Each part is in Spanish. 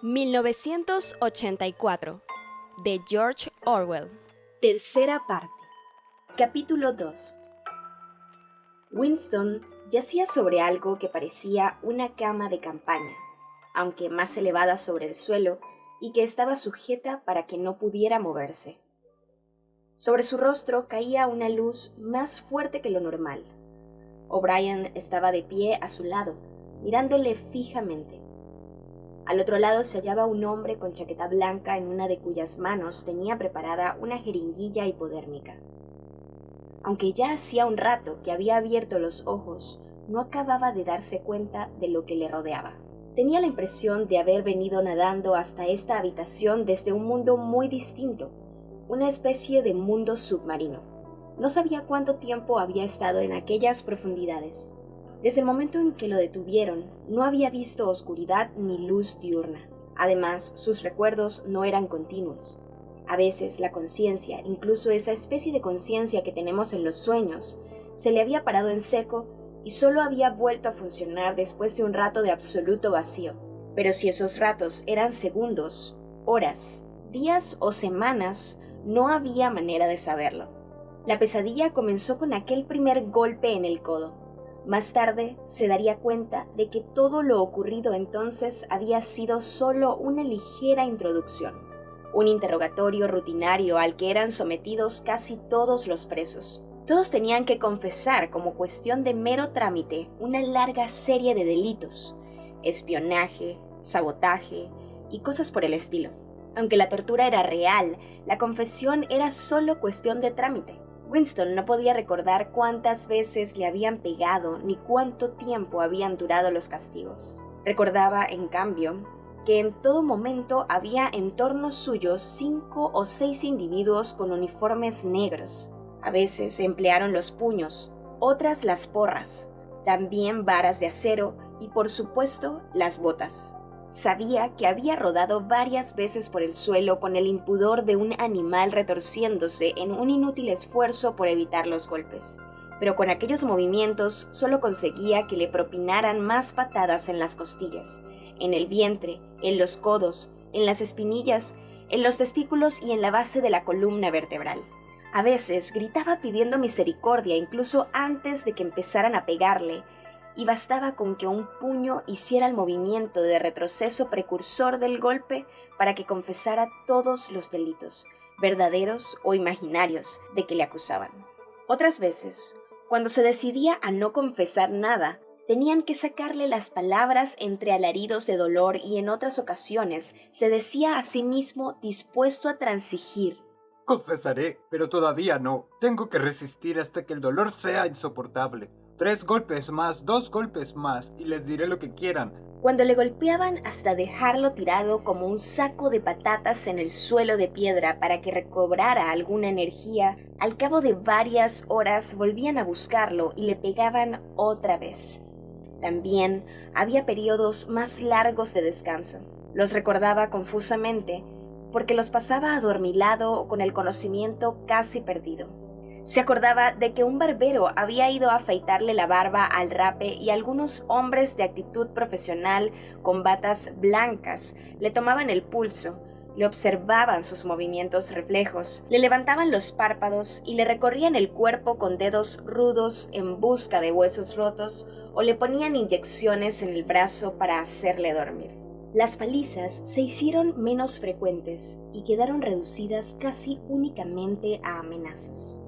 1984, de George Orwell. Tercera parte. Capítulo 2. Winston yacía sobre algo que parecía una cama de campaña, aunque más elevada sobre el suelo y que estaba sujeta para que no pudiera moverse. Sobre su rostro caía una luz más fuerte que lo normal. O'Brien estaba de pie a su lado, mirándole fijamente. Al otro lado se hallaba un hombre con chaqueta blanca en una de cuyas manos tenía preparada una jeringuilla hipodérmica. Aunque ya hacía un rato que había abierto los ojos, no acababa de darse cuenta de lo que le rodeaba. Tenía la impresión de haber venido nadando hasta esta habitación desde un mundo muy distinto, una especie de mundo submarino. No sabía cuánto tiempo había estado en aquellas profundidades. Desde el momento en que lo detuvieron, no había visto oscuridad ni luz diurna. Además, sus recuerdos no eran continuos. A veces la conciencia, incluso esa especie de conciencia que tenemos en los sueños, se le había parado en seco y solo había vuelto a funcionar después de un rato de absoluto vacío. Pero si esos ratos eran segundos, horas, días o semanas, no había manera de saberlo. La pesadilla comenzó con aquel primer golpe en el codo. Más tarde se daría cuenta de que todo lo ocurrido entonces había sido solo una ligera introducción, un interrogatorio rutinario al que eran sometidos casi todos los presos. Todos tenían que confesar como cuestión de mero trámite una larga serie de delitos, espionaje, sabotaje y cosas por el estilo. Aunque la tortura era real, la confesión era solo cuestión de trámite. Winston no podía recordar cuántas veces le habían pegado ni cuánto tiempo habían durado los castigos. Recordaba, en cambio, que en todo momento había en torno suyo 5 o 6 individuos con uniformes negros. A veces emplearon los puños, otras las porras, también varas de acero y, por supuesto, las botas. Sabía que había rodado varias veces por el suelo con el impudor de un animal retorciéndose en un inútil esfuerzo por evitar los golpes, pero con aquellos movimientos solo conseguía que le propinaran más patadas en las costillas, en el vientre, en los codos, en las espinillas, en los testículos y en la base de la columna vertebral. A veces gritaba pidiendo misericordia incluso antes de que empezaran a pegarle, y bastaba con que un puño hiciera el movimiento de retroceso precursor del golpe para que confesara todos los delitos, verdaderos o imaginarios, de que le acusaban. Otras veces, cuando se decidía a no confesar nada, tenían que sacarle las palabras entre alaridos de dolor y en otras ocasiones se decía a sí mismo dispuesto a transigir. Confesaré, pero todavía no. Tengo que resistir hasta que el dolor sea insoportable. 3 golpes más, 2 golpes más, y les diré lo que quieran. Cuando le golpeaban hasta dejarlo tirado como un saco de patatas en el suelo de piedra para que recobrara alguna energía, al cabo de varias horas volvían a buscarlo y le pegaban otra vez. También había periodos más largos de descanso. Los recordaba confusamente porque los pasaba adormilado o con el conocimiento casi perdido. Se acordaba de que un barbero había ido a afeitarle la barba al rape y algunos hombres de actitud profesional con batas blancas le tomaban el pulso, le observaban sus movimientos reflejos, le levantaban los párpados y le recorrían el cuerpo con dedos rudos en busca de huesos rotos o le ponían inyecciones en el brazo para hacerle dormir. Las palizas se hicieron menos frecuentes y quedaron reducidas casi únicamente a amenazas,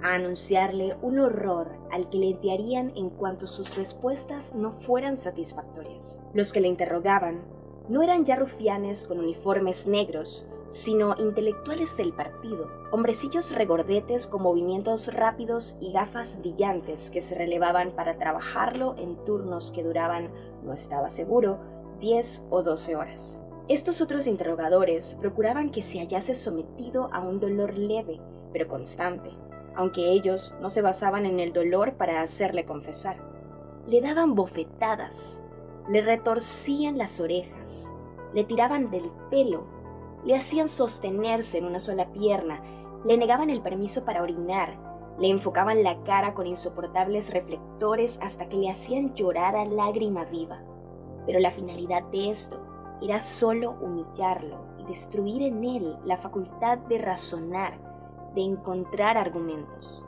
a anunciarle un horror al que le enviarían en cuanto sus respuestas no fueran satisfactorias. Los que le interrogaban no eran ya rufianes con uniformes negros, sino intelectuales del partido, hombrecillos regordetes con movimientos rápidos y gafas brillantes que se relevaban para trabajarlo en turnos que duraban, no estaba seguro, 10 o 12 horas. Estos otros interrogadores procuraban que se hallase sometido a un dolor leve, pero constante, aunque ellos no se basaban en el dolor para hacerle confesar. Le daban bofetadas, le retorcían las orejas, le tiraban del pelo, le hacían sostenerse en una sola pierna, le negaban el permiso para orinar, le enfocaban la cara con insoportables reflectores hasta que le hacían llorar a lágrima viva. Pero la finalidad de esto era solo humillarlo y destruir en él la facultad de razonar, de encontrar argumentos.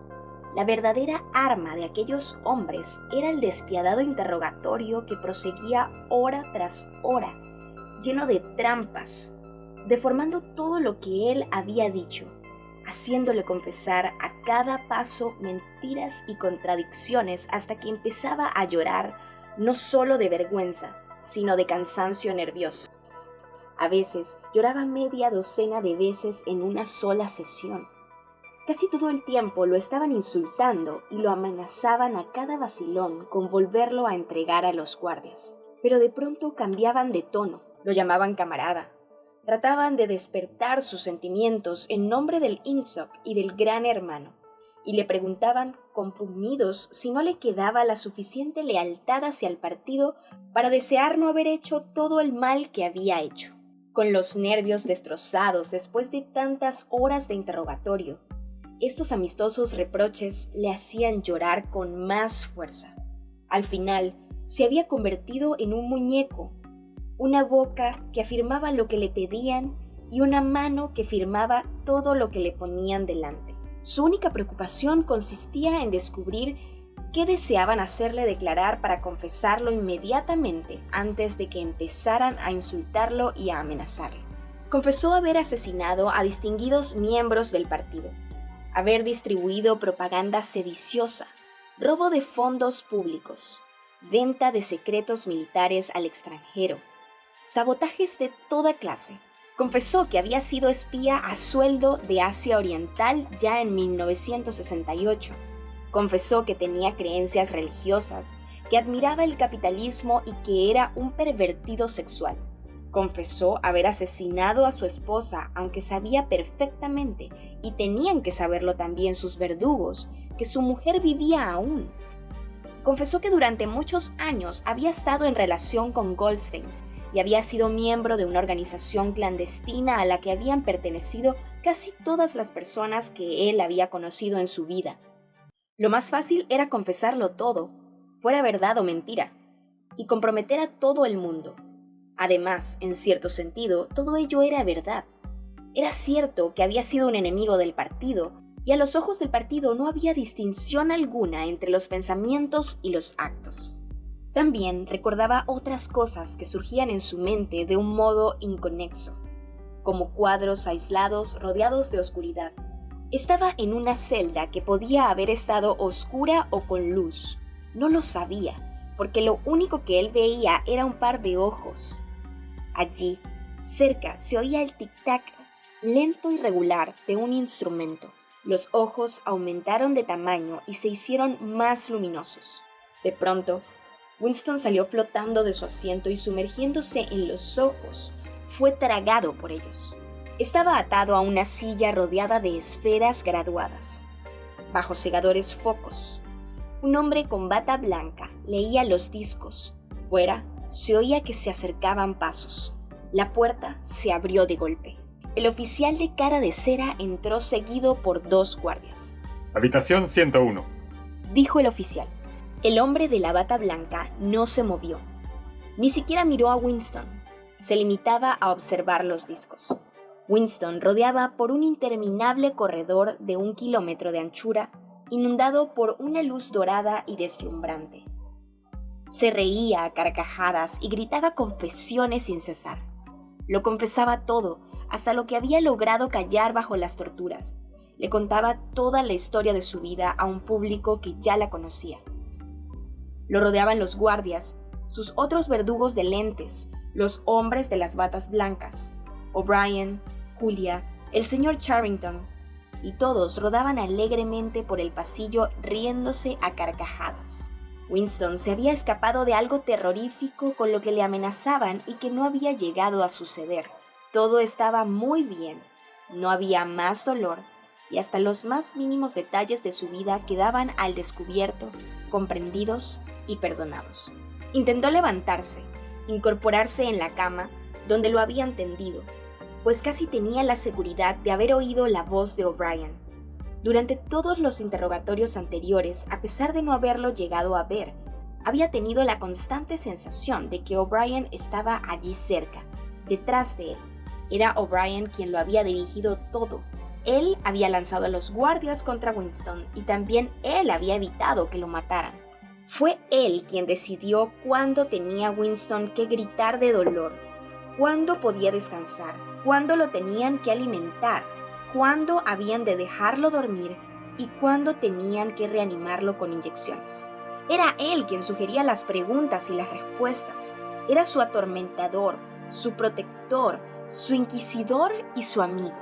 La verdadera arma de aquellos hombres era el despiadado interrogatorio que proseguía hora tras hora, lleno de trampas, deformando todo lo que él había dicho, haciéndole confesar a cada paso mentiras y contradicciones hasta que empezaba a llorar, no solo de vergüenza, sino de cansancio nervioso. A veces lloraba media docena de veces en una sola sesión. Casi todo el tiempo lo estaban insultando y lo amenazaban a cada vacilón con volverlo a entregar a los guardias. Pero de pronto cambiaban de tono, lo llamaban camarada. Trataban de despertar sus sentimientos en nombre del INSOC y del Gran Hermano, y le preguntaban compungidos si no le quedaba la suficiente lealtad hacia el partido para desear no haber hecho todo el mal que había hecho. Con los nervios destrozados después de tantas horas de interrogatorio, estos amistosos reproches le hacían llorar con más fuerza. Al final, se había convertido en un muñeco, una boca que afirmaba lo que le pedían y una mano que firmaba todo lo que le ponían delante. Su única preocupación consistía en descubrir qué deseaban hacerle declarar para confesarlo inmediatamente antes de que empezaran a insultarlo y a amenazarlo. Confesó haber asesinado a distinguidos miembros del partido, haber distribuido propaganda sediciosa, robo de fondos públicos, venta de secretos militares al extranjero, sabotajes de toda clase. Confesó que había sido espía a sueldo de Asia Oriental ya en 1968. Confesó que tenía creencias religiosas, que admiraba el capitalismo y que era un pervertido sexual. Confesó haber asesinado a su esposa, aunque sabía perfectamente, y tenían que saberlo también sus verdugos, que su mujer vivía aún. Confesó que durante muchos años había estado en relación con Goldstein, y había sido miembro de una organización clandestina a la que habían pertenecido casi todas las personas que él había conocido en su vida. Lo más fácil era confesarlo todo, fuera verdad o mentira, y comprometer a todo el mundo. Además, en cierto sentido, todo ello era verdad. Era cierto que había sido un enemigo del partido, y a los ojos del partido no había distinción alguna entre los pensamientos y los actos. También recordaba otras cosas que surgían en su mente de un modo inconexo, como cuadros aislados rodeados de oscuridad. Estaba en una celda que podía haber estado oscura o con luz. No lo sabía, porque lo único que él veía era un par de ojos. Allí, cerca, se oía el tic-tac lento y regular de un instrumento. Los ojos aumentaron de tamaño y se hicieron más luminosos. De pronto, Winston salió flotando de su asiento y sumergiéndose en los ojos, fue tragado por ellos. Estaba atado a una silla rodeada de esferas graduadas. Bajo cegadores focos, un hombre con bata blanca leía los discos. Fuera, se oía que se acercaban pasos. La puerta se abrió de golpe. El oficial de cara de cera entró seguido por 2 guardias. Habitación 101, dijo el oficial. El hombre de la bata blanca no se movió. Ni siquiera miró a Winston. Se limitaba a observar los discos. Winston rodeaba por un interminable corredor de 1 kilómetro de anchura, inundado por una luz dorada y deslumbrante. Se reía a carcajadas y gritaba confesiones sin cesar. Lo confesaba todo, hasta lo que había logrado callar bajo las torturas. Le contaba toda la historia de su vida a un público que ya la conocía. Lo rodeaban los guardias, sus otros verdugos de lentes, los hombres de las batas blancas, O'Brien, Julia, el señor Charrington, y todos rodaban alegremente por el pasillo riéndose a carcajadas. Winston se había escapado de algo terrorífico con lo que le amenazaban y que no había llegado a suceder. Todo estaba muy bien, no había más dolor, y hasta los más mínimos detalles de su vida quedaban al descubierto, comprendidos y perdonados. Intentó levantarse, incorporarse en la cama donde lo habían tendido, pues casi tenía la seguridad de haber oído la voz de O'Brien. Durante todos los interrogatorios anteriores, a pesar de no haberlo llegado a ver, había tenido la constante sensación de que O'Brien estaba allí cerca, detrás de él. Era O'Brien quien lo había dirigido todo. Él había lanzado a los guardias contra Winston y también él había evitado que lo mataran. Fue él quien decidió cuándo tenía Winston que gritar de dolor, cuándo podía descansar, cuándo lo tenían que alimentar, cuándo habían de dejarlo dormir y cuándo tenían que reanimarlo con inyecciones. Era él quien sugería las preguntas y las respuestas. Era su atormentador, su protector, su inquisidor y su amigo.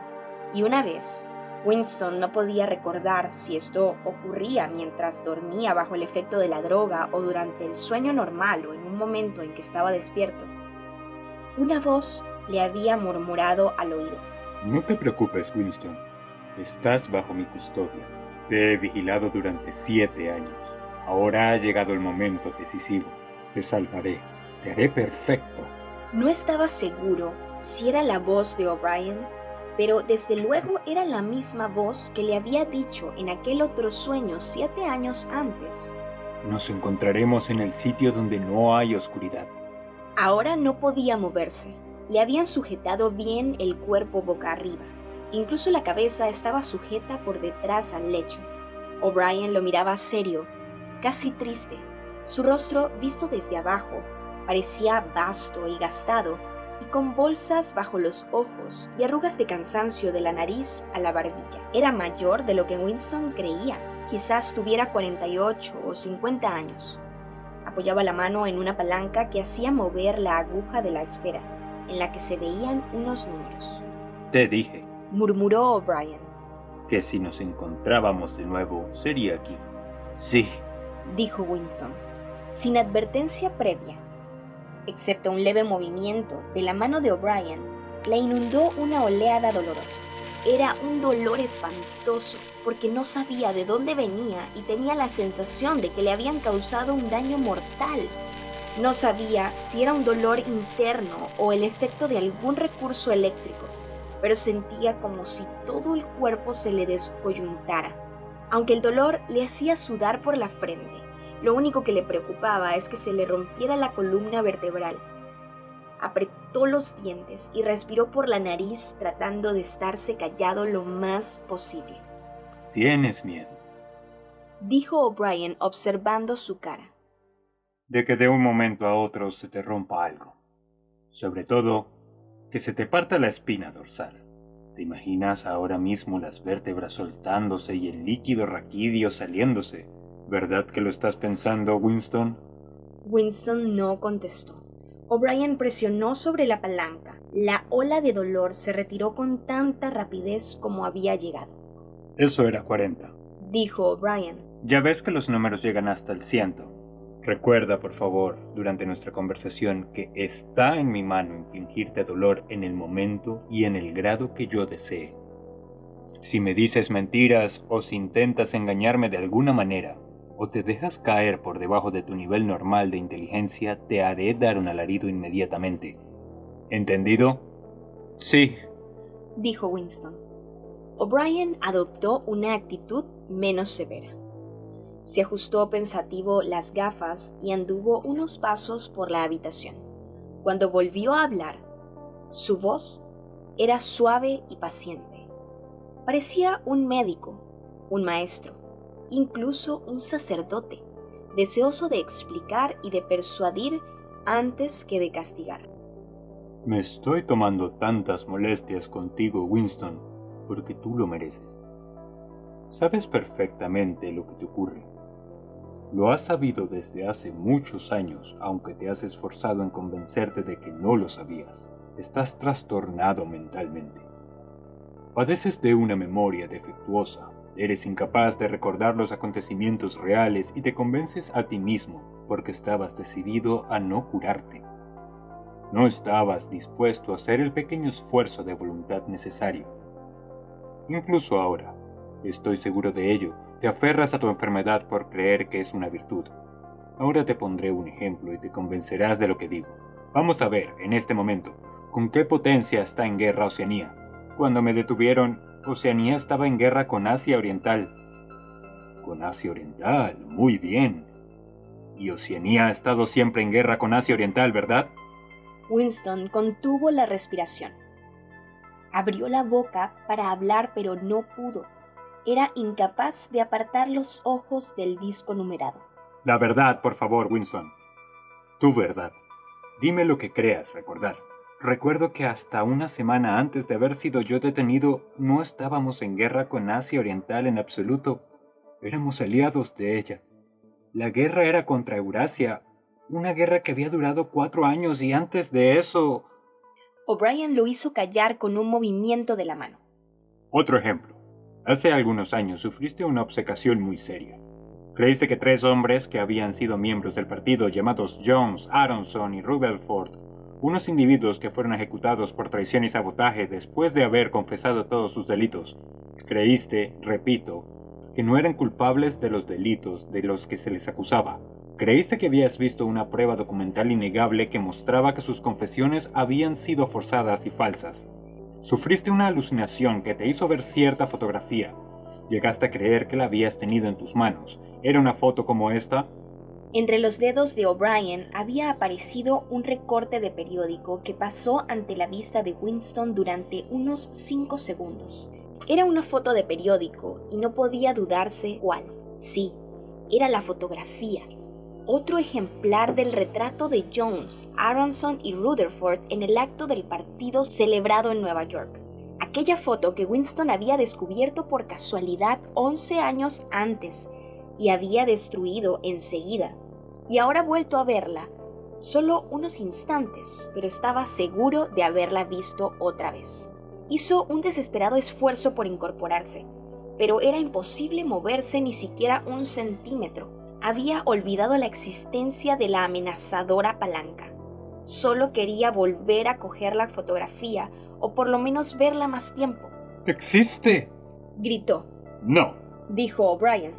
Y una vez, Winston no podía recordar si esto ocurría mientras dormía bajo el efecto de la droga o durante el sueño normal o en un momento en que estaba despierto. Una voz le había murmurado al oído: No te preocupes, Winston. Estás bajo mi custodia. Te he vigilado durante 7 años. Ahora ha llegado el momento decisivo. Te salvaré. Te haré perfecto. No estaba seguro si era la voz de O'Brien, pero desde luego era la misma voz que le había dicho en aquel otro sueño 7 años antes. Nos encontraremos en el sitio donde no hay oscuridad. Ahora no podía moverse. Le habían sujetado bien el cuerpo boca arriba. Incluso la cabeza estaba sujeta por detrás al lecho. O'Brien lo miraba serio, casi triste. Su rostro, visto desde abajo, parecía vasto y gastado, y con bolsas bajo los ojos y arrugas de cansancio de la nariz a la barbilla. Era mayor de lo que Winston creía. Quizás tuviera 48 o 50 años. Apoyaba la mano en una palanca que hacía mover la aguja de la esfera, en la que se veían unos números. Te dije, Murmuró O'Brien. que si nos encontrábamos de nuevo, sería aquí. Sí. Dijo Winston, sin advertencia previa. Excepto un leve movimiento de la mano de O'Brien, la inundó una oleada dolorosa. Era un dolor espantoso, porque no sabía de dónde venía y tenía la sensación de que le habían causado un daño mortal. No sabía si era un dolor interno o el efecto de algún recurso eléctrico, pero sentía como si todo el cuerpo se le descoyuntara. Aunque el dolor le hacía sudar por la frente, lo único que le preocupaba es que se le rompiera la columna vertebral. Apretó los dientes y respiró por la nariz tratando de estarse callado lo más posible. Tienes miedo. Dijo O'Brien observando su cara. De que de un momento a otro se te rompa algo. Sobre todo, que se te parta la espina dorsal. ¿Te imaginas ahora mismo las vértebras soltándose y el líquido raquídeo saliéndose? ¿Verdad que lo estás pensando, Winston? Winston no contestó. O'Brien presionó sobre la palanca. La ola de dolor se retiró con tanta rapidez como había llegado. Eso era 40. Dijo O'Brien. Ya ves que los números llegan hasta el 100. Recuerda, por favor, durante nuestra conversación, que está en mi mano infligirte dolor en el momento y en el grado que yo desee. Si me dices mentiras o si intentas engañarme de alguna manera, o te dejas caer por debajo de tu nivel normal de inteligencia, te haré dar un alarido inmediatamente. ¿Entendido? Sí, dijo Winston. O'Brien adoptó una actitud menos severa. Se ajustó pensativo las gafas y anduvo unos pasos por la habitación. Cuando volvió a hablar, su voz era suave y paciente. Parecía un médico, un maestro, incluso un sacerdote, deseoso de explicar y de persuadir antes que de castigar. Me estoy tomando tantas molestias contigo, Winston, porque tú lo mereces. Sabes perfectamente lo que te ocurre. Lo has sabido desde hace muchos años, aunque te has esforzado en convencerte de que no lo sabías. Estás trastornado mentalmente. Padeces de una memoria defectuosa. Eres incapaz de recordar los acontecimientos reales y te convences a ti mismo porque estabas decidido a no curarte. No estabas dispuesto a hacer el pequeño esfuerzo de voluntad necesario. Incluso ahora, estoy seguro de ello, te aferras a tu enfermedad por creer que es una virtud. Ahora te pondré un ejemplo y te convencerás de lo que digo. Vamos a ver, en este momento, con qué potencia está en guerra Oceanía. Cuando me detuvieron, Oceanía estaba en guerra con Asia Oriental. Con Asia Oriental, muy bien. Y Oceanía ha estado siempre en guerra con Asia Oriental, ¿verdad? Winston contuvo la respiración. Abrió la boca para hablar, pero no pudo. Era incapaz de apartar los ojos del disco numerado. La verdad, por favor, Winston. Tu verdad. Dime lo que creas recordar. Recuerdo que hasta una semana antes de haber sido yo detenido, no estábamos en guerra con Asia Oriental en absoluto. Éramos aliados de ella. La guerra era contra Eurasia, una guerra que había durado 4 años y antes de eso... O'Brien lo hizo callar con un movimiento de la mano. Otro ejemplo. Hace algunos años sufriste una obcecación muy seria. Creíste que 3 hombres que habían sido miembros del partido llamados Jones, Aronson y Rutherford, unos individuos que fueron ejecutados por traición y sabotaje después de haber confesado todos sus delitos. Creíste, repito, que no eran culpables de los delitos de los que se les acusaba. Creíste que habías visto una prueba documental innegable que mostraba que sus confesiones habían sido forzadas y falsas. Sufriste una alucinación que te hizo ver cierta fotografía. Llegaste a creer que la habías tenido en tus manos. ¿Era una foto como esta? Entre los dedos de O'Brien había aparecido un recorte de periódico que pasó ante la vista de Winston durante unos 5 segundos. Era una foto de periódico y no podía dudarse cuál. Sí, era la fotografía. Otro ejemplar del retrato de Jones, Aronson y Rutherford en el acto del partido celebrado en Nueva York. Aquella foto que Winston había descubierto por casualidad 11 años antes y había destruido enseguida. Y ahora ha vuelto a verla, solo unos instantes, pero estaba seguro de haberla visto otra vez. Hizo un desesperado esfuerzo por incorporarse, pero era imposible moverse ni siquiera un centímetro. Había olvidado la existencia de la amenazadora palanca. Solo quería volver a coger la fotografía, o por lo menos verla más tiempo. ¡Existe! Gritó. No, Dijo O'Brien.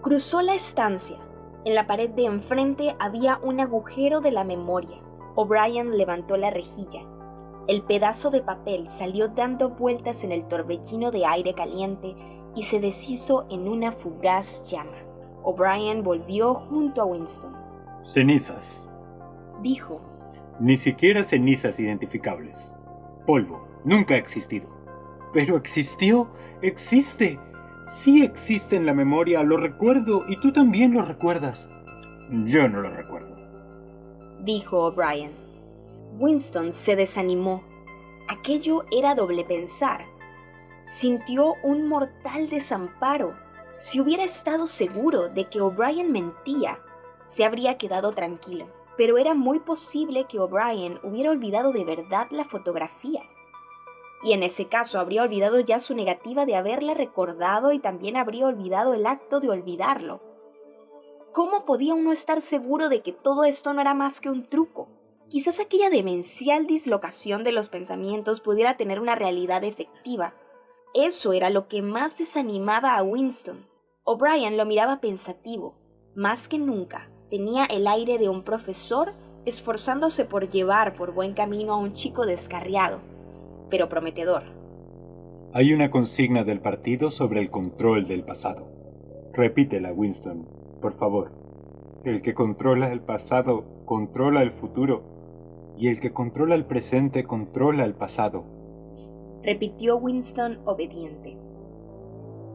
Cruzó la estancia. En la pared de enfrente había un agujero de la memoria. O'Brien levantó la rejilla. El pedazo de papel salió dando vueltas en el torbellino de aire caliente y se deshizo en una fugaz llama. O'Brien volvió junto a Winston. cenizas. Dijo. Ni siquiera cenizas identificables. Polvo. Nunca ha existido. Pero existió. Existe. Sí existe en la memoria. Lo recuerdo y tú también lo recuerdas. Yo no lo recuerdo. Dijo O'Brien. Winston se desanimó. Aquello era doble pensar. Sintió un mortal desamparo. Si hubiera estado seguro de que O'Brien mentía, se habría quedado tranquilo. Pero era muy posible que O'Brien hubiera olvidado de verdad la fotografía. Y en ese caso habría olvidado ya su negativa de haberla recordado y también habría olvidado el acto de olvidarlo. ¿Cómo podía uno estar seguro de que todo esto no era más que un truco? Quizás aquella demencial dislocación de los pensamientos pudiera tener una realidad efectiva. Eso era lo que más desanimaba a Winston. O'Brien lo miraba pensativo. Más que nunca, tenía el aire de un profesor esforzándose por llevar por buen camino a un chico descarriado, pero prometedor. Hay una consigna del partido sobre el control del pasado. Repítela, Winston, por favor. El que controla el pasado, controla el futuro. Y el que controla el presente, controla el pasado. Repitió Winston obediente.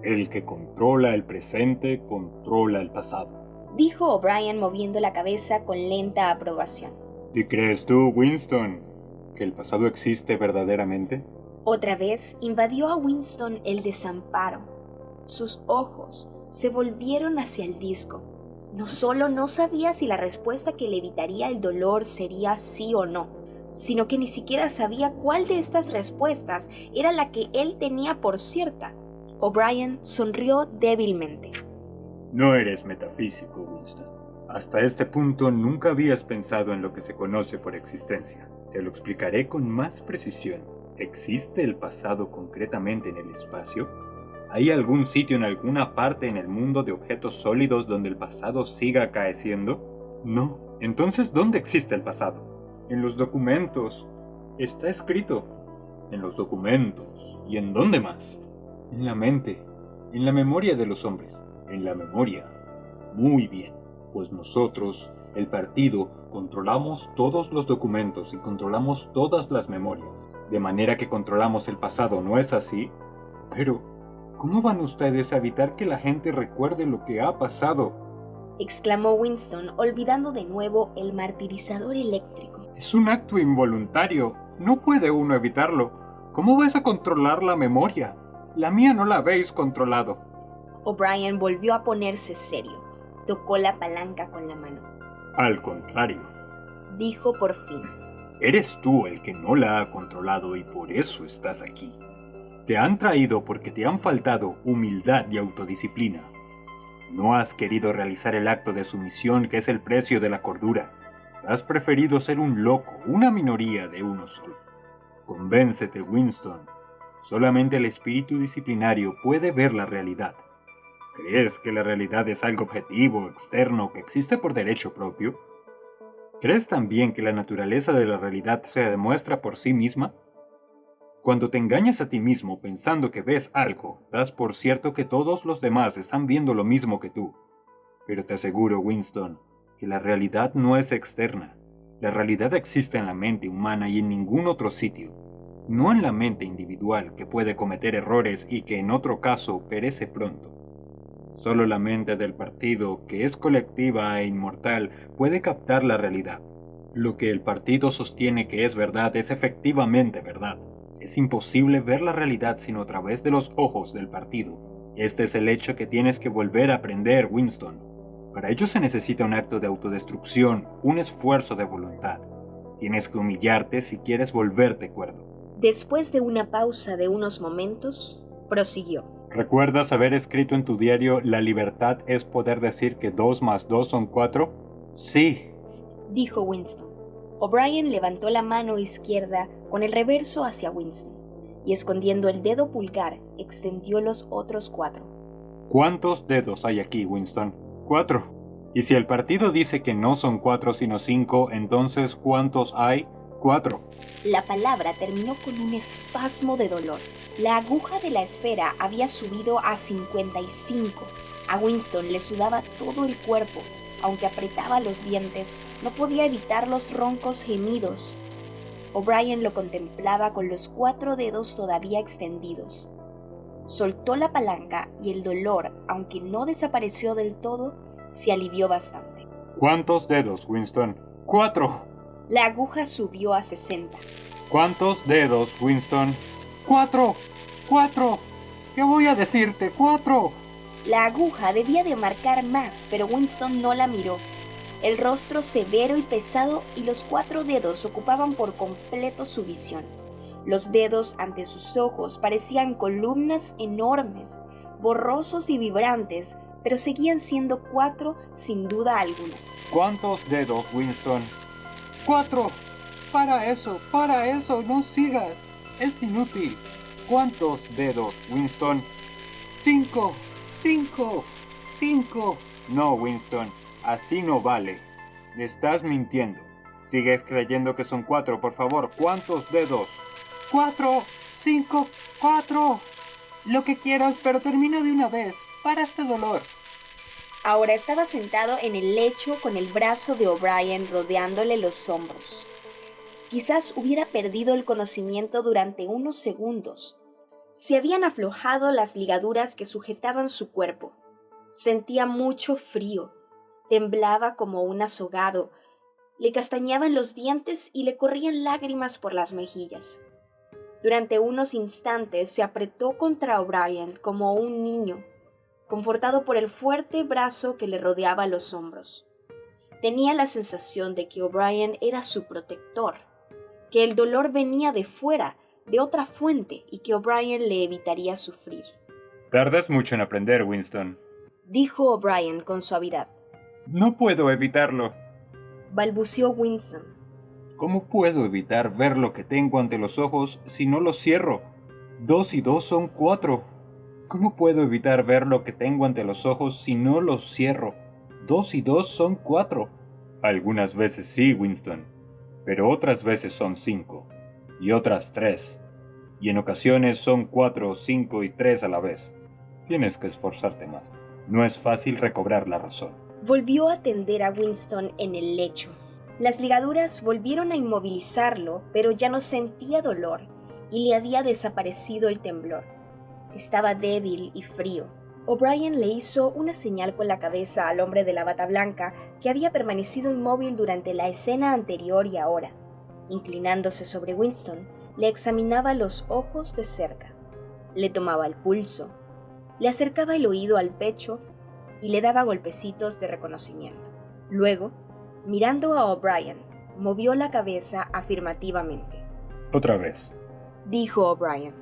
El que controla el presente, controla el pasado. Dijo O'Brien moviendo la cabeza con lenta aprobación. ¿Y crees tú, Winston, que el pasado existe verdaderamente? Otra vez invadió a Winston el desamparo. Sus ojos se volvieron hacia el disco. No solo no sabía si la respuesta que le evitaría el dolor sería sí o no, sino que ni siquiera sabía cuál de estas respuestas era la que él tenía por cierta. O'Brien sonrió débilmente. No eres metafísico, Winston. Hasta este punto nunca habías pensado en lo que se conoce por existencia. Te lo explicaré con más precisión. ¿Existe el pasado concretamente en el espacio? ¿Hay algún sitio en alguna parte en el mundo de objetos sólidos donde el pasado siga acaeciendo? No. Entonces, ¿dónde existe el pasado? En los documentos. Está escrito. En los documentos. ¿Y en dónde más? En la mente. En la memoria de los hombres. En la memoria. Muy bien. Pues nosotros el partido, controlamos todos los documentos y controlamos todas las memorias. De manera que controlamos el pasado, ¿no es así? Pero, ¿cómo van ustedes a evitar que la gente recuerde lo que ha pasado? Exclamó Winston, olvidando de nuevo el martirizador eléctrico. Es un acto involuntario. No puede uno evitarlo. ¿Cómo vais a controlar la memoria? La mía no la habéis controlado. O'Brien volvió a ponerse serio. Tocó la palanca con la mano. Al contrario, Dijo por fin. eres tú el que no la ha controlado y por eso estás aquí. Te han traído porque te han faltado humildad y autodisciplina. No has querido realizar el acto de sumisión que es el precio de la cordura. Has preferido ser un loco, una minoría de uno solo. Convéncete, Winston. Solamente el espíritu disciplinario puede ver la realidad. ¿Crees que la realidad es algo objetivo, externo, que existe por derecho propio? ¿Crees también que la naturaleza de la realidad se demuestra por sí misma? Cuando te engañas a ti mismo pensando que ves algo, das por cierto que todos los demás están viendo lo mismo que tú. Pero te aseguro, Winston, que la realidad no es externa. La realidad existe en la mente humana y en ningún otro sitio. No en la mente individual que puede cometer errores y que en otro caso perece pronto. Solo la mente del partido, que es colectiva e inmortal, puede captar la realidad. Lo que el partido sostiene que es verdad es efectivamente verdad. Es imposible ver la realidad sino a través de los ojos del partido. Este es el hecho que tienes que volver a aprender, Winston. Para ello se necesita un acto de autodestrucción, un esfuerzo de voluntad. Tienes que humillarte si quieres volverte cuerdo. Después de una pausa de unos momentos, prosiguió. ¿Recuerdas haber escrito en tu diario «La libertad es poder decir que 2 más 2 son 4»? Sí. Dijo Winston. O'Brien levantó la mano izquierda con el reverso hacia Winston y escondiendo el dedo pulgar extendió los otros 4. ¿Cuántos dedos hay aquí, Winston? 4. Y si el partido dice que no son 4 sino 5, entonces ¿cuántos hay? 4. La palabra terminó con un espasmo de dolor. La aguja de la esfera había subido a 55. A Winston le sudaba todo el cuerpo. Aunque apretaba los dientes, no podía evitar los roncos gemidos. O'Brien lo contemplaba con los 4 dedos todavía extendidos. Soltó la palanca y el dolor, aunque no desapareció del todo, se alivió bastante. ¿Cuántos dedos, Winston? 4. La aguja subió a 60. ¿Cuántos dedos, Winston? 4. 4. ¿Qué voy a decirte? 4. La aguja debía de marcar más, pero Winston no la miró. El rostro severo y pesado y los 4 dedos ocupaban por completo su visión. Los dedos ante sus ojos parecían columnas enormes, borrosos y vibrantes, pero seguían siendo 4 sin duda alguna. ¿Cuántos dedos, Winston? 4. Para eso, no sigas. Es inútil. ¿Cuántos dedos, Winston? 5. 5. No, Winston, así no vale. Me estás mintiendo. Sigues creyendo que son 4, por favor. ¿Cuántos dedos? 4. 5. 4. Lo que quieras, pero termina de una vez. Para este dolor. Ahora estaba sentado en el lecho con el brazo de O'Brien rodeándole los hombros. Quizás hubiera perdido el conocimiento durante unos segundos. Se habían aflojado las ligaduras que sujetaban su cuerpo. Sentía mucho frío. Temblaba como un azogado. Le castañaban los dientes y le corrían lágrimas por las mejillas. Durante unos instantes se apretó contra O'Brien como un niño, confortado por el fuerte brazo que le rodeaba los hombros. Tenía la sensación de que O'Brien era su protector, que el dolor venía de fuera, de otra fuente, y que O'Brien le evitaría sufrir. Tardas mucho en aprender, Winston, dijo O'Brien con suavidad. No puedo evitarlo. Balbuceó Winston. ¿Cómo puedo evitar ver lo que tengo ante los ojos si no los cierro? 2 y 2 son 4. ¿Cómo puedo evitar ver lo que tengo ante los ojos si no los cierro? 2 y 2 son 4. Algunas veces sí, Winston, pero otras veces son 5, y otras 3, y en ocasiones son 4, 5 y 3 a la vez. Tienes que esforzarte más. No es fácil recobrar la razón. Volvió a tender a Winston en el lecho. Las ligaduras volvieron a inmovilizarlo, pero ya no sentía dolor y le había desaparecido el temblor. Estaba débil y frío. O'Brien le hizo una señal con la cabeza al hombre de la bata blanca que había permanecido inmóvil durante la escena anterior y ahora. Inclinándose sobre Winston, le examinaba los ojos de cerca. Le tomaba el pulso, le acercaba el oído al pecho y le daba golpecitos de reconocimiento. Luego, mirando a O'Brien, movió la cabeza afirmativamente. Otra vez, dijo O'Brien.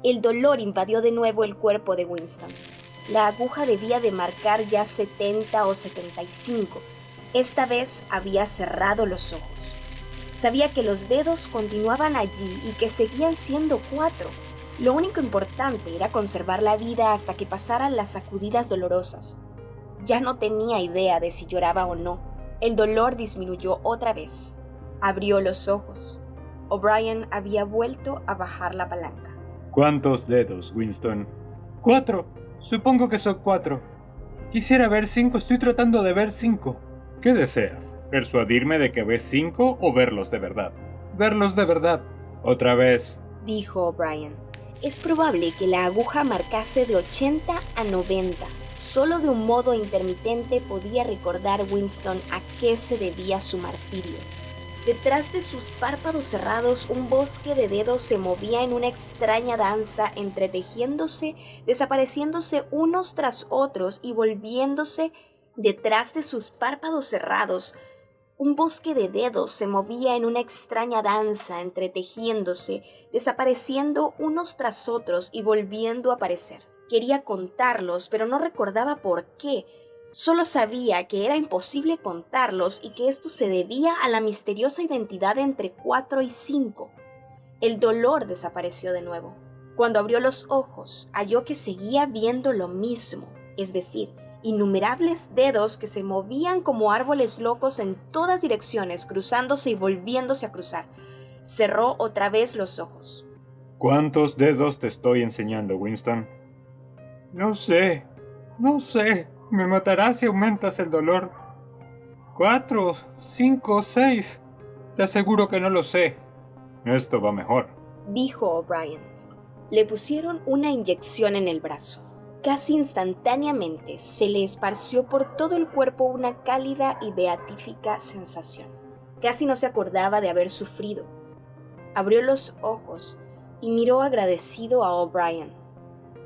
El dolor invadió de nuevo el cuerpo de Winston. La aguja debía de marcar ya 70 o 75. Esta vez había cerrado los ojos. Sabía que los dedos continuaban allí y que seguían siendo 4. Lo único importante era conservar la vida hasta que pasaran las sacudidas dolorosas. Ya no tenía idea de si lloraba o no. El dolor disminuyó otra vez. Abrió los ojos. O'Brien había vuelto a bajar la palanca. ¿Cuántos dedos, Winston? 4. Supongo que son 4. Quisiera ver 5, estoy tratando de ver 5. ¿Qué deseas? ¿Persuadirme de que ves 5 o verlos de verdad? Verlos de verdad. Otra vez, dijo O'Brien. Es probable que la aguja marcase de 80 a 90. Solo de un modo intermitente podía recordar Winston a qué se debía su martirio. Detrás de sus párpados cerrados, un bosque de dedos se movía en una extraña danza, entretejiéndose, desapareciéndose unos tras otros y volviéndose. Detrás de sus párpados cerrados, un bosque de dedos se movía en una extraña danza, entretejiéndose, desapareciendo unos tras otros y volviendo a aparecer. Quería contarlos, pero no recordaba por qué. Solo sabía que era imposible contarlos y que esto se debía a la misteriosa identidad entre 4 y 5. El dolor desapareció de nuevo. Cuando abrió los ojos, halló que seguía viendo lo mismo, es decir, innumerables dedos que se movían como árboles locos en todas direcciones, cruzándose y volviéndose a cruzar. Cerró otra vez los ojos. ¿Cuántos dedos te estoy enseñando, Winston? No sé. Me matarás si aumentas el dolor. 4, 5, 6. Te aseguro que no lo sé. Esto va mejor, dijo O'Brien. Le pusieron una inyección en el brazo. Casi instantáneamente se le esparció por todo el cuerpo una cálida y beatífica sensación. Casi no se acordaba de haber sufrido. Abrió los ojos y miró agradecido a O'Brien.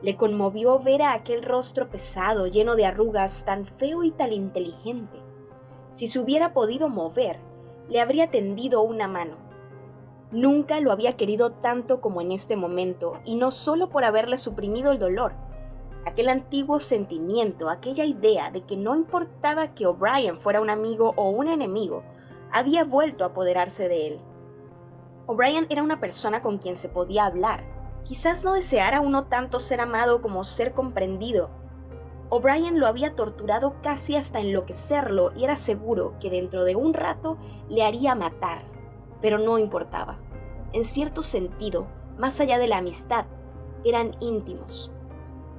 Le conmovió ver a aquel rostro pesado, lleno de arrugas, tan feo y tan inteligente. Si se hubiera podido mover, le habría tendido una mano. Nunca lo había querido tanto como en este momento, y no solo por haberle suprimido el dolor. Aquel antiguo sentimiento, aquella idea de que no importaba que O'Brien fuera un amigo o un enemigo, había vuelto a apoderarse de él. O'Brien era una persona con quien se podía hablar. Quizás no deseara uno tanto ser amado como ser comprendido. O'Brien lo había torturado casi hasta enloquecerlo y era seguro que dentro de un rato le haría matar. Pero no importaba. En cierto sentido, más allá de la amistad, eran íntimos.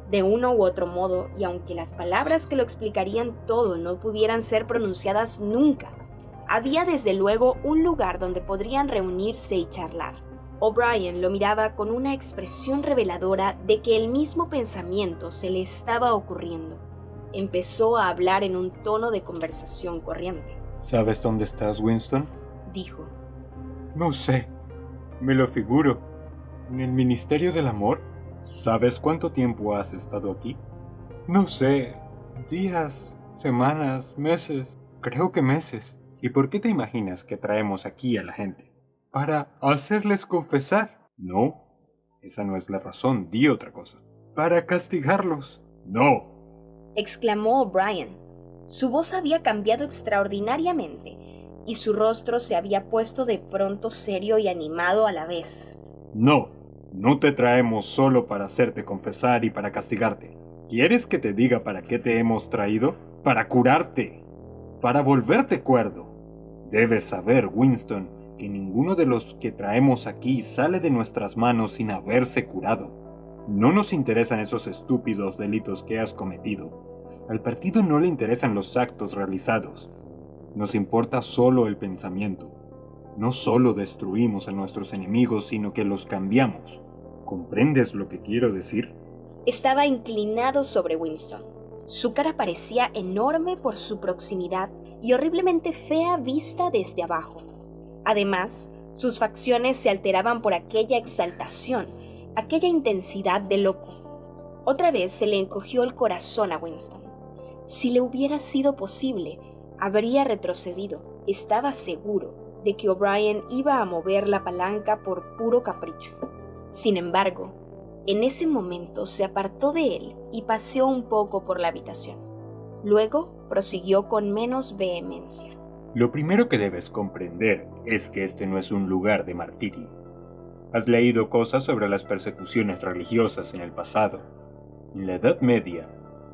De uno u otro modo, y aunque las palabras que lo explicarían todo no pudieran ser pronunciadas nunca, había desde luego un lugar donde podrían reunirse y charlar. O'Brien lo miraba con una expresión reveladora de que el mismo pensamiento se le estaba ocurriendo. Empezó a hablar en un tono de conversación corriente. ¿Sabes dónde estás, Winston? Dijo. No sé. Me lo figuro. ¿En el Ministerio del Amor? ¿Sabes cuánto tiempo has estado aquí? No sé. Días, semanas, meses. Creo que meses. ¿Y por qué te imaginas que traemos aquí a la gente? ¿Para hacerles confesar? No, esa no es la razón, di otra cosa. ¿Para castigarlos? No, exclamó O'Brien. Su voz había cambiado extraordinariamente y su rostro se había puesto de pronto serio y animado a la vez. No te traemos solo para hacerte confesar y para castigarte. ¿Quieres que te diga para qué te hemos traído? Para curarte, para volverte cuerdo. Debes saber, Winston, que ninguno de los que traemos aquí sale de nuestras manos sin haberse curado. No nos interesan esos estúpidos delitos que has cometido. Al partido no le interesan los actos realizados. Nos importa solo el pensamiento. No solo destruimos a nuestros enemigos, sino que los cambiamos. ¿Comprendes lo que quiero decir? Estaba inclinado sobre Winston. Su cara parecía enorme por su proximidad y horriblemente fea vista desde abajo. Además, sus facciones se alteraban por aquella exaltación, aquella intensidad de loco. Otra vez se le encogió el corazón a Winston. Si le hubiera sido posible, habría retrocedido. Estaba seguro de que O'Brien iba a mover la palanca por puro capricho. Sin embargo, en ese momento se apartó de él y paseó un poco por la habitación. Luego prosiguió con menos vehemencia. Lo primero que debes comprender es que este no es un lugar de martirio. Has leído cosas sobre las persecuciones religiosas en el pasado. En la Edad Media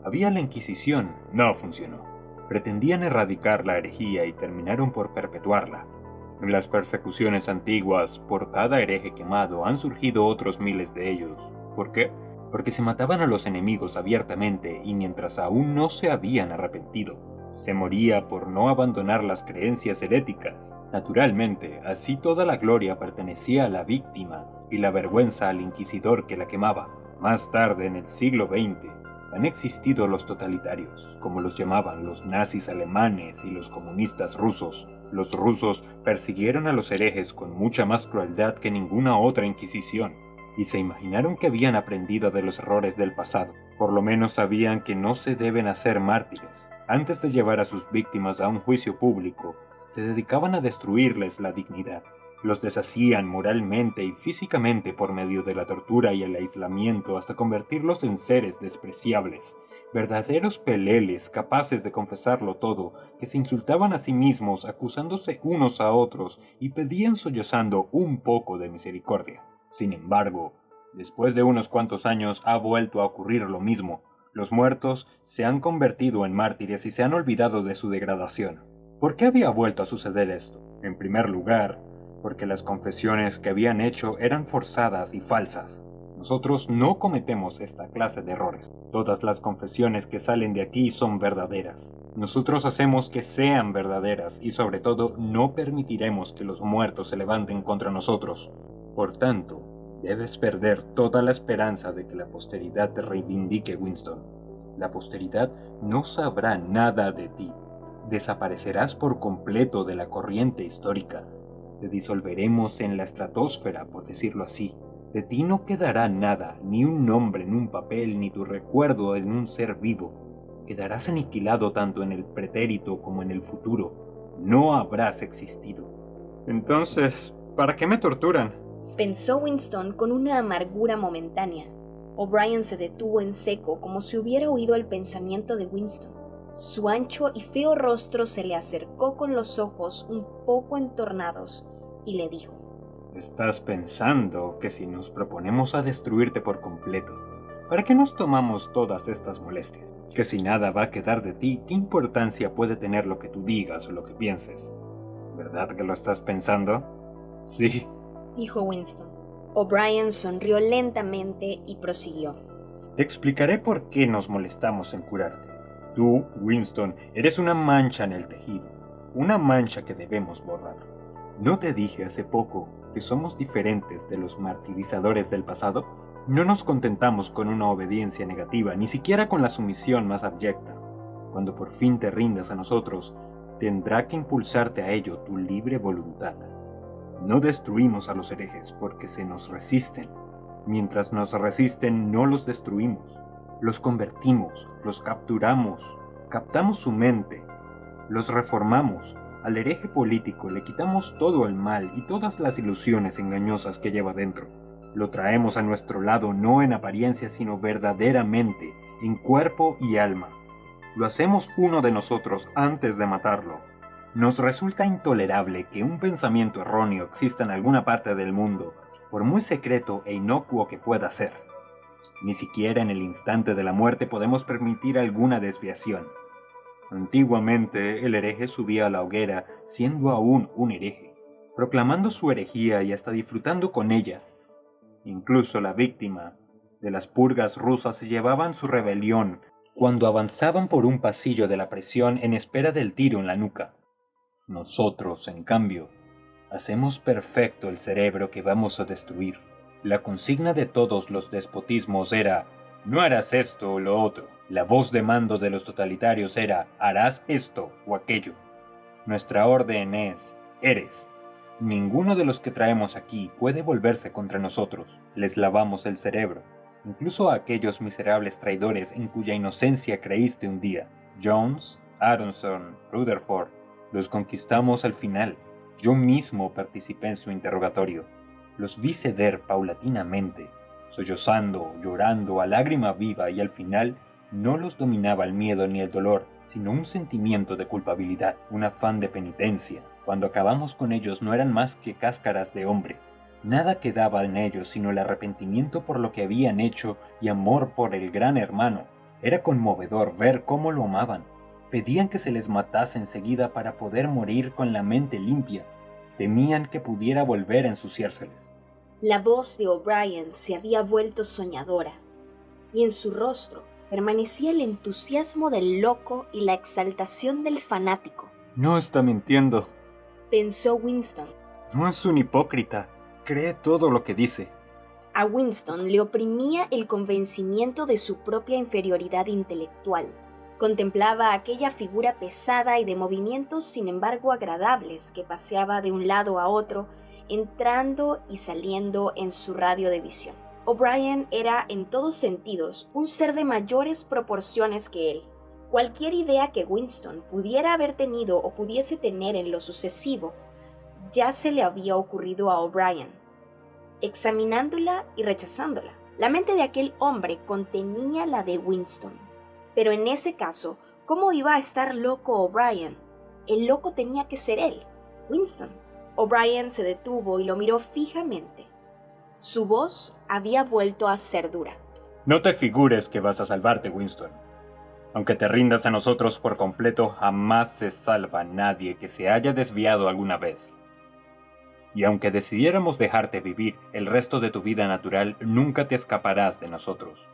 había la Inquisición, no funcionó. Pretendían erradicar la herejía y terminaron por perpetuarla. En las persecuciones antiguas, por cada hereje quemado han surgido otros miles de ellos. ¿Por qué? Porque se mataban a los enemigos abiertamente y mientras aún no se habían arrepentido. Se moría por no abandonar las creencias heréticas. Naturalmente, así toda la gloria pertenecía a la víctima y la vergüenza al inquisidor que la quemaba. Más tarde, en el siglo XX, han existido los totalitarios, como los llamaban los nazis alemanes y los comunistas rusos. Los rusos persiguieron a los herejes con mucha más crueldad que ninguna otra inquisición, y se imaginaron que habían aprendido de los errores del pasado. Por lo menos sabían que no se deben hacer mártires. Antes de llevar a sus víctimas a un juicio público, se dedicaban a destruirles la dignidad. Los deshacían moralmente y físicamente por medio de la tortura y el aislamiento hasta convertirlos en seres despreciables, verdaderos peleles capaces de confesarlo todo, que se insultaban a sí mismos acusándose unos a otros y pedían sollozando un poco de misericordia. Sin embargo, después de unos cuantos años ha vuelto a ocurrir lo mismo. Los muertos se han convertido en mártires y se han olvidado de su degradación. ¿Por qué había vuelto a suceder esto? En primer lugar, porque las confesiones que habían hecho eran forzadas y falsas. Nosotros no cometemos esta clase de errores. Todas las confesiones que salen de aquí son verdaderas. Nosotros hacemos que sean verdaderas y sobre todo no permitiremos que los muertos se levanten contra nosotros. Por tanto, debes perder toda la esperanza de que la posteridad te reivindique, Winston. La posteridad no sabrá nada de ti. Desaparecerás por completo de la corriente histórica. Te disolveremos en la estratosfera, por decirlo así. De ti no quedará nada, ni un nombre en un papel, ni tu recuerdo en un ser vivo. Quedarás aniquilado tanto en el pretérito como en el futuro. No habrás existido. Entonces, ¿para qué me torturan? Pensó Winston con una amargura momentánea. O'Brien se detuvo en seco como si hubiera oído el pensamiento de Winston. Su ancho y feo rostro se le acercó con los ojos un poco entornados y le dijo: Estás pensando que si nos proponemos a destruirte por completo, ¿para qué nos tomamos todas estas molestias? Que si nada va a quedar de ti, ¿qué importancia puede tener lo que tú digas o lo que pienses? ¿Verdad que lo estás pensando? Sí, dijo Winston. O'Brien sonrió lentamente y prosiguió: te explicaré por qué nos molestamos en curarte. Tú, Winston, eres una mancha en el tejido, una mancha que debemos borrar. ¿No te dije hace poco que somos diferentes de los martirizadores del pasado? No nos contentamos con una obediencia negativa, ni siquiera con la sumisión más abyecta. Cuando por fin te rindas a nosotros, tendrá que impulsarte a ello tu libre voluntad. No destruimos a los herejes porque se nos resisten. Mientras nos resisten, no los destruimos. Los convertimos, los capturamos, captamos su mente, los reformamos. Al hereje político le quitamos todo el mal y todas las ilusiones engañosas que lleva dentro. Lo traemos a nuestro lado no en apariencia sino verdaderamente, en cuerpo y alma. Lo hacemos uno de nosotros antes de matarlo. Nos resulta intolerable que un pensamiento erróneo exista en alguna parte del mundo, por muy secreto e inocuo que pueda ser. Ni siquiera en el instante de la muerte podemos permitir alguna desviación. Antiguamente, el hereje subía a la hoguera siendo aún un hereje, proclamando su herejía y hasta disfrutando con ella. Incluso la víctima de las purgas rusas se llevaban su rebelión cuando avanzaban por un pasillo de la prisión en espera del tiro en la nuca. Nosotros, en cambio, hacemos perfecto el cerebro que vamos a destruir. La consigna de todos los despotismos era: no harás esto o lo otro. La voz de mando de los totalitarios era: harás esto o aquello. Nuestra orden es: eres. Ninguno de los que traemos aquí puede volverse contra nosotros. Les lavamos el cerebro, incluso a aquellos miserables traidores en cuya inocencia creíste un día. Jones, Aronson, Rutherford, los conquistamos al final. Yo mismo participé en su interrogatorio. Los vi ceder paulatinamente, sollozando, llorando a lágrima viva, y al final no los dominaba el miedo ni el dolor, sino un sentimiento de culpabilidad, un afán de penitencia. Cuando acabamos con ellos no eran más que cáscaras de hombre. Nada quedaba en ellos sino el arrepentimiento por lo que habían hecho y amor por el gran hermano. Era conmovedor ver cómo lo amaban. Pedían que se les matase enseguida para poder morir con la mente limpia. Temían que pudiera volver a ensuciárseles. La voz de O'Brien se había vuelto soñadora, y en su rostro permanecía el entusiasmo del loco y la exaltación del fanático. No está mintiendo, pensó Winston. No es un hipócrita. Cree todo lo que dice. A Winston le oprimía el convencimiento de su propia inferioridad intelectual. Contemplaba aquella figura pesada y de movimientos sin embargo agradables que paseaba de un lado a otro, entrando y saliendo en su radio de visión. O'Brien era en todos sentidos un ser de mayores proporciones que él. Cualquier idea que Winston pudiera haber tenido o pudiese tener en lo sucesivo, ya se le había ocurrido a O'Brien, examinándola y rechazándola. La mente de aquel hombre contenía la de Winston. Pero en ese caso, ¿cómo iba a estar loco O'Brien? El loco tenía que ser él, Winston. O'Brien se detuvo y lo miró fijamente. Su voz había vuelto a ser dura. No te figures que vas a salvarte, Winston. Aunque te rindas a nosotros por completo, jamás se salva nadie que se haya desviado alguna vez. Y aunque decidiéramos dejarte vivir el resto de tu vida natural, nunca te escaparás de nosotros.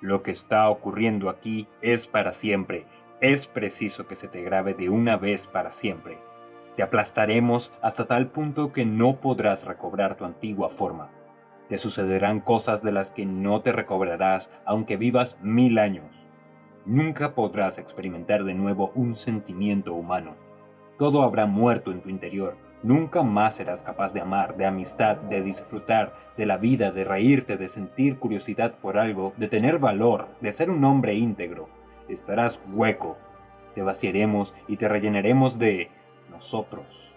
Lo que está ocurriendo aquí es para siempre. Es preciso que se te grabe de una vez para siempre. Te aplastaremos hasta tal punto que no podrás recobrar tu antigua forma. Te sucederán cosas de las que no te recobrarás aunque vivas 1000 años. Nunca podrás experimentar de nuevo un sentimiento humano. Todo habrá muerto en tu interior. Nunca más serás capaz de amar, de amistad, de disfrutar de la vida, de reírte, de sentir curiosidad por algo, de tener valor, de ser un hombre íntegro. Estarás hueco. Te vaciaremos y te rellenaremos de nosotros.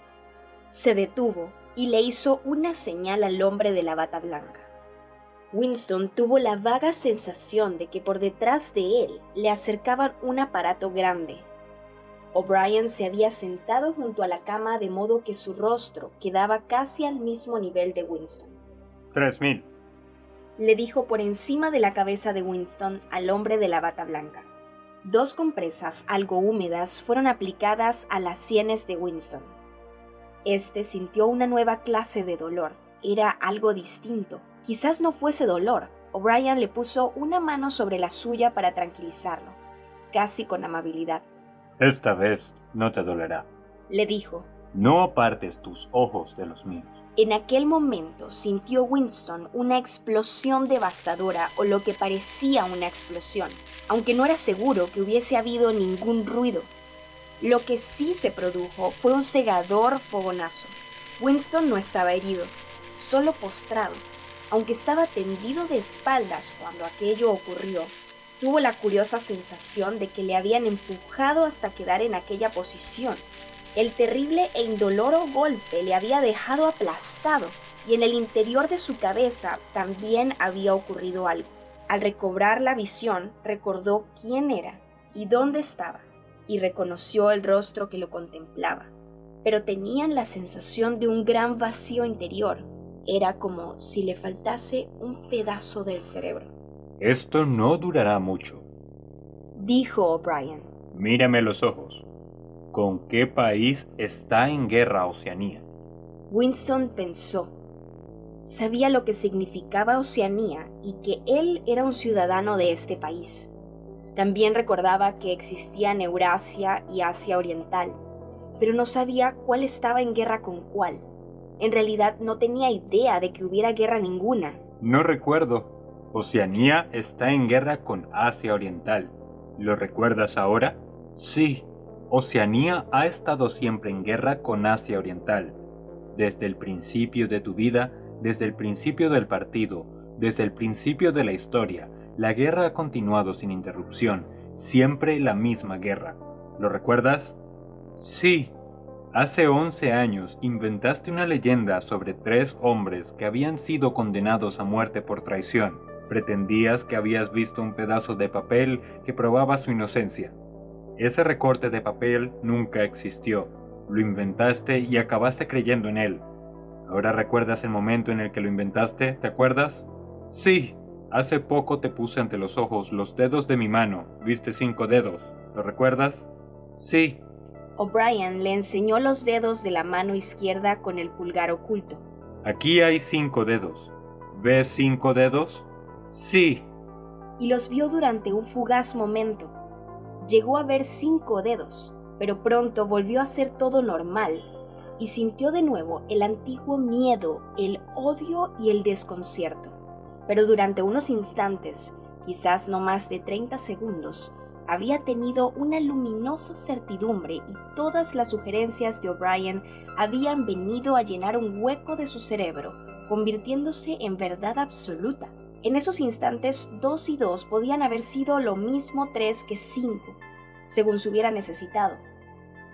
Se detuvo y le hizo una señal al hombre de la bata blanca. Winston tuvo la vaga sensación de que por detrás de él le acercaban un aparato grande. O'Brien se había sentado junto a la cama de modo que su rostro quedaba casi al mismo nivel de Winston. 3000. Le dijo por encima de la cabeza de Winston al hombre de la bata blanca. 2 compresas algo húmedas fueron aplicadas a las sienes de Winston. Este sintió una nueva clase de dolor. Era algo distinto. Quizás no fuese dolor. O'Brien le puso una mano sobre la suya para tranquilizarlo, casi con amabilidad. Esta vez no te dolerá, le dijo. No apartes tus ojos de los míos. En aquel momento sintió Winston una explosión devastadora, o lo que parecía una explosión, aunque no era seguro que hubiese habido ningún ruido. Lo que sí se produjo fue un cegador fogonazo. Winston no estaba herido, solo postrado. Aunque estaba tendido de espaldas cuando aquello ocurrió, tuvo la curiosa sensación de que le habían empujado hasta quedar en aquella posición. El terrible e indoloro golpe le había dejado aplastado, y en el interior de su cabeza también había ocurrido algo. Al recobrar la visión, recordó quién era y dónde estaba, y reconoció el rostro que lo contemplaba. Pero tenían la sensación de un gran vacío interior. Era como si le faltase un pedazo del cerebro. Esto no durará mucho, dijo O'Brien. Mírame los ojos. ¿Con qué país está en guerra Oceanía? Winston pensó. Sabía lo que significaba Oceanía y que él era un ciudadano de este país. También recordaba que existían Eurasia y Asia Oriental, pero no sabía cuál estaba en guerra con cuál. En realidad no tenía idea de que hubiera guerra ninguna. No recuerdo. Oceanía está en guerra con Asia Oriental. ¿Lo recuerdas ahora? Sí. Oceanía ha estado siempre en guerra con Asia Oriental. Desde el principio de tu vida, desde el principio del partido, desde el principio de la historia, la guerra ha continuado sin interrupción, siempre la misma guerra. ¿Lo recuerdas? Sí. Hace 11 años inventaste una leyenda sobre 3 hombres que habían sido condenados a muerte por traición. Pretendías que habías visto un pedazo de papel que probaba su inocencia. Ese recorte de papel nunca existió. Lo inventaste y acabaste creyendo en él. ¿Ahora recuerdas el momento en el que lo inventaste? ¿Te acuerdas? Sí. Hace poco te puse ante los ojos los dedos de mi mano. Viste 5 dedos. ¿Lo recuerdas? Sí. O'Brien le enseñó los dedos de la mano izquierda con el pulgar oculto. Aquí hay 5 dedos. ¿Ves 5 dedos? Sí. Y los vio durante un fugaz momento. Llegó a ver 5 dedos, pero pronto volvió a ser todo normal y sintió de nuevo el antiguo miedo, el odio y el desconcierto. Pero durante unos instantes, quizás no más de 30 segundos, había tenido una luminosa certidumbre y todas las sugerencias de O'Brien habían venido a llenar un hueco de su cerebro, convirtiéndose en verdad absoluta. En esos instantes, 2 y 2 podían haber sido lo mismo 3 que 5, según se hubiera necesitado.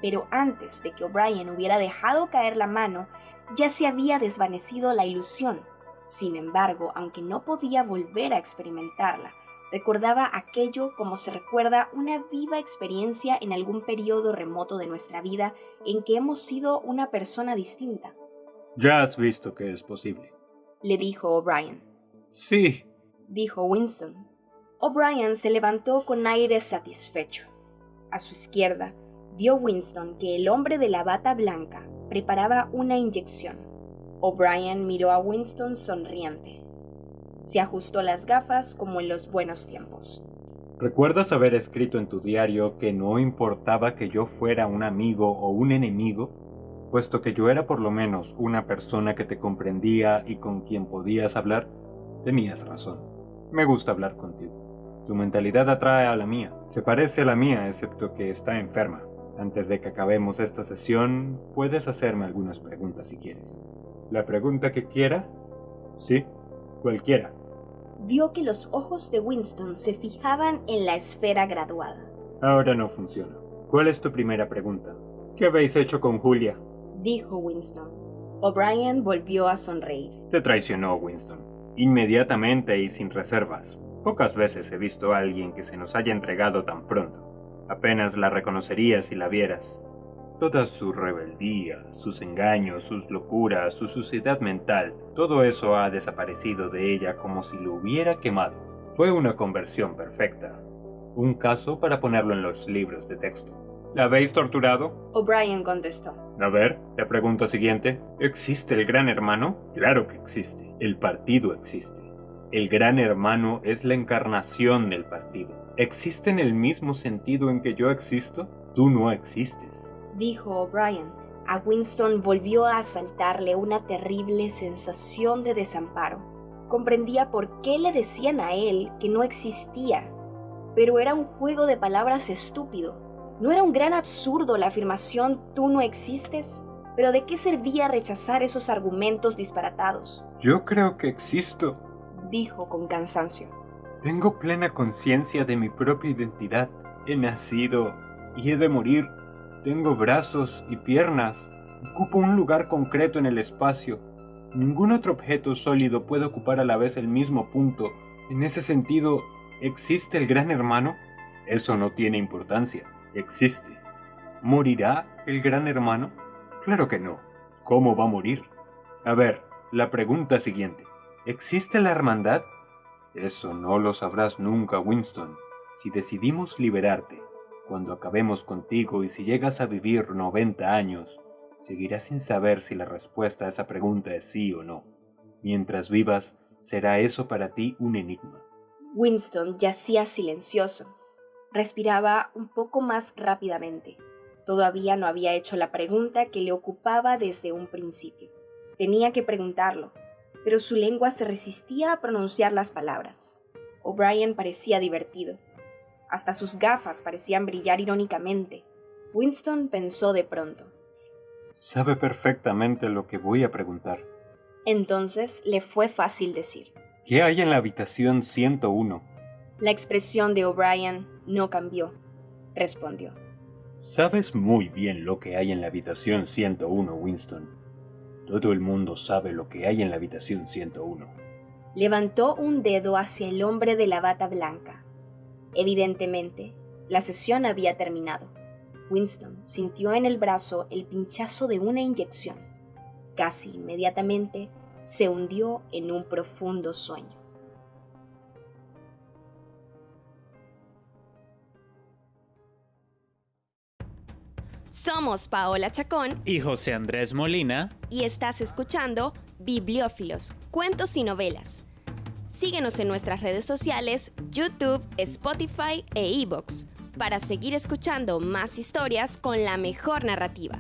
Pero antes de que O'Brien hubiera dejado caer la mano, ya se había desvanecido la ilusión. Sin embargo, aunque no podía volver a experimentarla, recordaba aquello como se recuerda una viva experiencia en algún periodo remoto de nuestra vida en que hemos sido una persona distinta. Ya has visto que es posible, Le dijo O'Brien. Sí. Dijo Winston. O'Brien se levantó con aire satisfecho. A su izquierda, vio Winston que el hombre de la bata blanca preparaba una inyección. O'Brien miró a Winston sonriente. Se ajustó las gafas como en los buenos tiempos. ¿Recuerdas haber escrito en tu diario que no importaba que yo fuera un amigo o un enemigo, puesto que yo era por lo menos una persona que te comprendía y con quien podías hablar? Tenías razón. Me gusta hablar contigo. Tu mentalidad atrae a la mía. Se parece a la mía, excepto que está enferma. Antes de que acabemos esta sesión, puedes hacerme algunas preguntas si quieres. ¿La pregunta que quiera? Sí, cualquiera. Vio que los ojos de Winston se fijaban en la esfera graduada. Ahora no funciona. ¿Cuál es tu primera pregunta? ¿Qué habéis hecho con Julia? Dijo Winston. O'Brien volvió a sonreír. Te traicionó, Winston. Inmediatamente y sin reservas. Pocas veces he visto a alguien que se nos haya entregado tan pronto. Apenas la reconocerías si la vieras. Toda su rebeldía, sus engaños, sus locuras, su suciedad mental, todo eso ha desaparecido de ella como si lo hubiera quemado. Fue una conversión perfecta. Un caso para ponerlo en los libros de texto. ¿La habéis torturado? O'Brien contestó. A ver, la pregunta siguiente. ¿Existe el Gran Hermano? Claro que existe. El partido existe. El Gran Hermano es la encarnación del partido. ¿Existe en el mismo sentido en que yo existo? Tú no existes. Dijo O'Brien. A Winston volvió a asaltarle una terrible sensación de desamparo. Comprendía por qué le decían a él que no existía, pero era un juego de palabras estúpido. ¿No era un gran absurdo la afirmación «tú no existes»? ¿Pero de qué servía rechazar esos argumentos disparatados? Yo creo que existo, dijo con cansancio. Tengo plena conciencia de mi propia identidad. He nacido y he de morir. Tengo brazos y piernas. Ocupo un lugar concreto en el espacio. Ningún otro objeto sólido puede ocupar a la vez el mismo punto. En ese sentido, ¿existe el Gran Hermano? Eso no tiene importancia. Existe. ¿Morirá el Gran Hermano? Claro que no. ¿Cómo va a morir? A ver, la pregunta siguiente. ¿Existe la hermandad? Eso no lo sabrás nunca, Winston. Si decidimos liberarte, cuando acabemos contigo y si llegas a vivir 90 años, seguirás sin saber si la respuesta a esa pregunta es sí o no. Mientras vivas, será eso para ti un enigma. Winston yacía silencioso. Respiraba un poco más rápidamente. Todavía no había hecho la pregunta que le ocupaba desde un principio. Tenía que preguntarlo, pero su lengua se resistía a pronunciar las palabras. O'Brien parecía divertido. Hasta sus gafas parecían brillar irónicamente. Winston pensó de pronto. Sabe perfectamente lo que voy a preguntar. Entonces le fue fácil decir. ¿Qué hay en la habitación 101? La expresión de O'Brien no cambió. Respondió. Sabes muy bien lo que hay en la habitación 101, Winston. Todo el mundo sabe lo que hay en la habitación 101. Levantó un dedo hacia el hombre de la bata blanca. Evidentemente, la sesión había terminado. Winston sintió en el brazo el pinchazo de una inyección. Casi inmediatamente se hundió en un profundo sueño. Somos Paola Chacón y José Andrés Molina. y estás escuchando Bibliófilos, Cuentos y Novelas. Síguenos en nuestras redes sociales, YouTube, Spotify e iVoox para seguir escuchando más historias con la mejor narrativa.